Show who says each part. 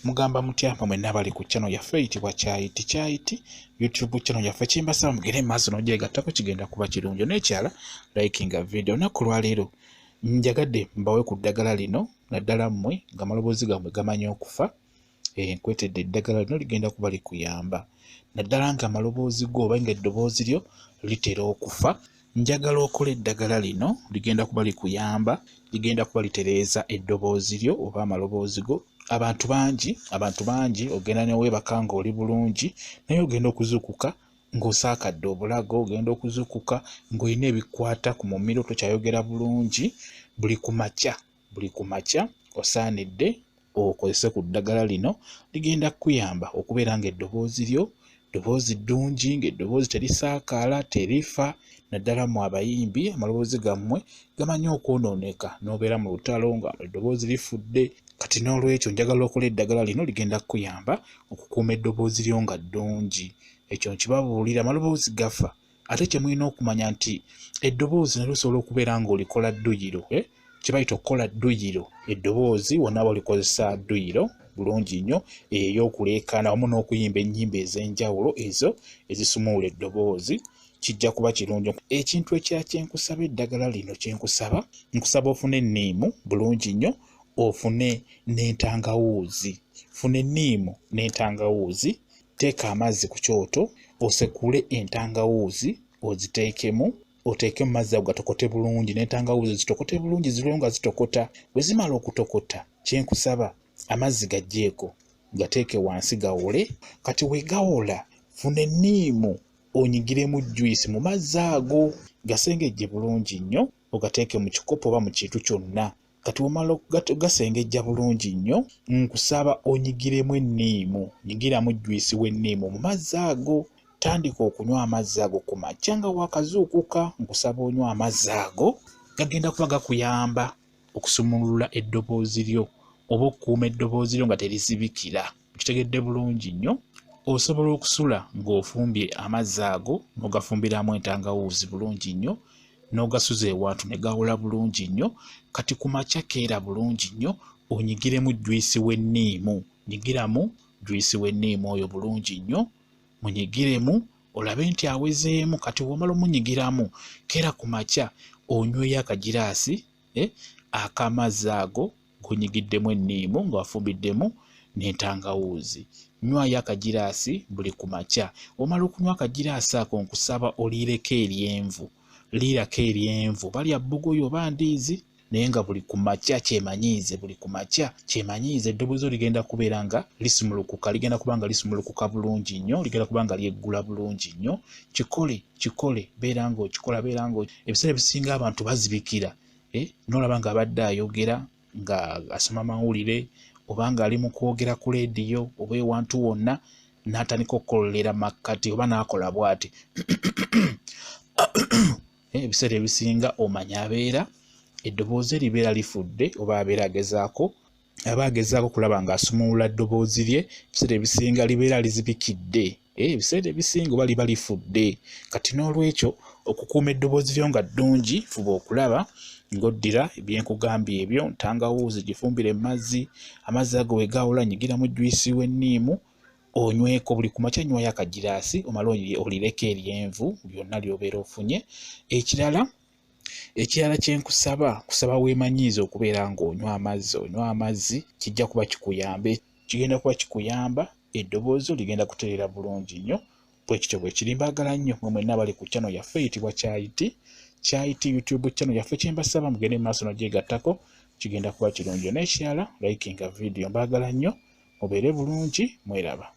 Speaker 1: Mugamba mutya mwenna bali ku channel yaffe eyitibwa Kyayiti YouTube channel yaffe kimbasaba mugere maaso n'ogyegattako kigenda kuba kirungi n'ekyala likinga video naku lwaleero njagadde mbawe ku ddagala lino naddala mmwe nga maloboozi gammwe gamanyi okufa nkwetedde eddagala lino ligenda kuba likuyamba naddala nga maloboozi go oba nga eddoboozi lyo litera okufa njagala okola eddagala lino ligenda kuba likuyamba ligenda kuba litereeza eddoboozi lyo oba amaloboozi go abantu bangi ogenda ne weebaka ng'oli bulungi naye ogenda okuzuukuka ng'osaakadde obulago ogenda okuzuukuka ng'olina ebikwata ku mumiro tokyayogera bulungi buli ku makya osaanidde okozese ku ddagala lino ligenda kukuyamba okubeera ng'eddoboozi lyo ddoboozi ddungi ng'eddoboozi terisaakaala terifa naddala mu abayimbi amaloboozi gammwe gamanyi okwonooneka n'obeera mu lutalo nga eddoboozi lifudde kati n'olwekyo njagala okola eddagala lino ligenda kukuyamba okukuuma eddoboozi lyo nga ddungi ekyo nkibabuulira amaloboozi gafa ate kye mulina okumanya nti eddoboozi nalyo osobola okubeera ng'olikola dduyiro kye bayita okukola dduyiro eddoboozi wonna balikozesa dduyiro bulungi nnyo ey'okuleekaana wamu n'okuyimba ennyimba ez'enjawulo ezo ezisumuula eddoboozi kijja kuba kirungi ekintu ekya kyenkusaba eddagala lino kyenkusaba nkusaba ofune enniimu bulungi nnyo ofune n'entangawuuzi funa enniimu n'entangawuuzi teeka amazzi ku kyoto osekule entangawuuzi oziteekemu oteekemu mazzi ago gatokote bulungi n'entangawuuzi zitokote bulungi ziriyo nga zitokota bwe zimala okutokota kyenkusaba amazzi gaggyeko gateeke wansi gawole kati we gawola funa enniimu onyigiremu juice mu mazzi ago gasengejje bulungi nnyo ogateeke mu kikopo oba mu kintu kyonna kati wamala gasengejja bulungi nnyo nkusaba onyigiremu enniimu nyigiramu juice w'enniimu mu mazzi ago tandika okunywa amazzi ago ku makya nga wakazuukuka nkusaba onywa amazzi ago gagenda kuba gakuyamba okusumulula eddoboozi lyo oba okukuuma eddoboozi lyo nga terizibikira kitegedde bulungi nnyo osobola okusula ng'ofumbye amazzi ago n'ogafumbiramu entangawuuzi bulungi nnyo n'ogasuza ewantu ne gawola bulungi nnyo kati ku makya keera bulungi nnyo onyigiremu juice w'enniimu nyigiramu juice w'enniimu oyo bulungi nnyo munyigiremu olabe nti awezeemu kati womala omunyigiramu keera ku makya onyweyo akagiraasi ak'amazzi ago gonyigiddemu enniimu nga wafumbiddemu n'entangawuuzi nywayo akagiraasi buli ku makya omala okunywa akagiraasi ako nkusaba oliireko eryenvu liirako eryenvu balya bbugoyo oba ndiizi naye nga buli ku makya kyemanyiize buli ku makya kyemanyiize eddoboozi ligenda kubeera nga lisumulukuka ligenda kuba nga lisumulukuka bulungi nnyo ligenda kuba nga lyeggula bulungi nnyo kikole beera ng'okikola beera ngo ebiseera ebisinga abantu bazibikira n'olaba nga abadde ayogera nga asoma mawulire oba nga ali mu kwogera ku leediyo oba ewantu wonna n'atandika okukololera makkati oba n'akola bw'ati ebiseera ebisinga omanya abeera eddoboozi libeera lifudde oba abeera agezaako kulaba ng'asumulula ddoboozi lye ebiseera ebisinga libeera lizibikidde ebiseera ebisinga oba liba lifudde kati n'olwekyo okukuuma eddoboozi lyo nga ddungi fuba okulaba ng'oddira ebyenkugambye ebyo ntangawuuzi gifumbire amazzi ago we gawola nyigiramu juice w'enniimu onyweko buli ku makya nywayo akagiraasi omala olireko eryenvu lyonna ly'obeera ofunye ekirala kyenkusaba weemanyiize okubeera ng'onywa amazzi kijja kuba kigenda kuba kikuyamba eddoboozi ligenda kutereera bulungi nnyo bwekityo bwe kiri mbaagala nnyo mwe mwenna bali ku channel yaffe eyitibwa Kyayiti YouTube channel yaffe kyembasaba mugende maaso n'ogyegattako kigenda kuba kirungi n'ekyala likinga video mbaagala nnyo mubeere bulungi mweraba